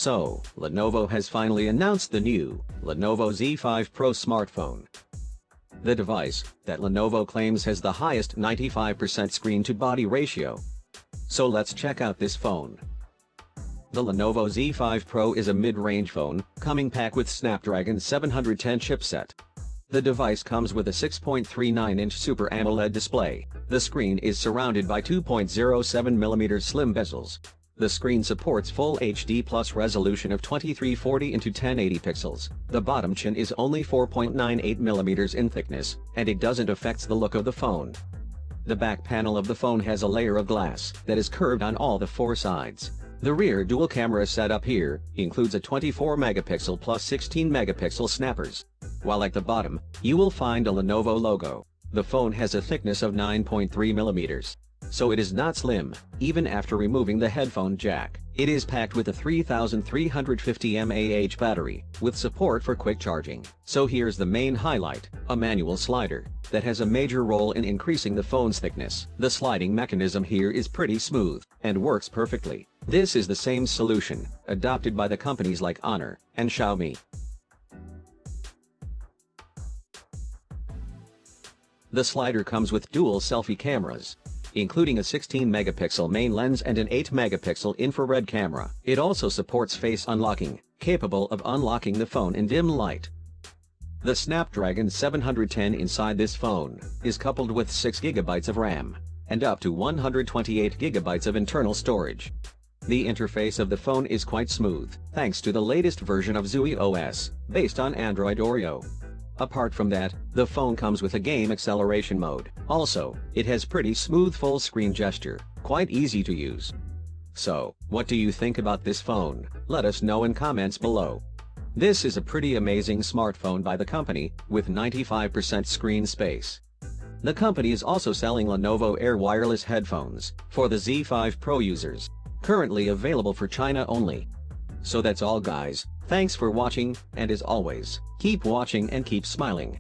So, Lenovo has finally announced the new Lenovo Z5 Pro smartphone. The device that Lenovo claims has the highest 95% screen-to-body ratio. So let's check out this phone. The Lenovo Z5 Pro is a mid-range phone, coming packed with Snapdragon 710 chipset. The device comes with a 6.39-inch Super AMOLED display. The screen is surrounded by 2.07mm slim bezels. The screen supports Full HD Plus resolution of 2340 x 1080 pixels. The bottom chin is only 4.98mm in thickness, and it doesn't affect the look of the phone. The back panel of the phone has a layer of glass that is curved on all the four sides. The rear dual camera setup here includes a 24-megapixel plus 16-megapixel snappers. While at the bottom, you will find a Lenovo logo. The phone has a thickness of 9.3mm. So it is not slim, even after removing the headphone jack. It is packed with a 3350 mAh battery, with support for quick charging. So here's the main highlight, a manual slider that has a major role in increasing the phone's thickness. The sliding mechanism here is pretty smooth, and works perfectly. This is the same solution, adopted by the companies like Honor and Xiaomi. The slider comes with dual selfie cameras, including a 16-megapixel main lens and an 8-megapixel infrared camera. It also supports face unlocking, capable of unlocking the phone in dim light. The Snapdragon 710 inside this phone is coupled with 6GB of RAM, and up to 128GB of internal storage. The interface of the phone is quite smooth, thanks to the latest version of Zui OS, based on Android Oreo. Apart from that, the phone comes with a game acceleration mode. Also, it has pretty smooth full-screen gesture, quite easy to use. So, what do you think about this phone? Let us know in comments below. This is a pretty amazing smartphone by the company, with 95% screen space. The company is also selling Lenovo Air wireless headphones for the Z5 Pro users, currently available for China only. So that's all guys, thanks for watching, and as always, keep watching and keep smiling.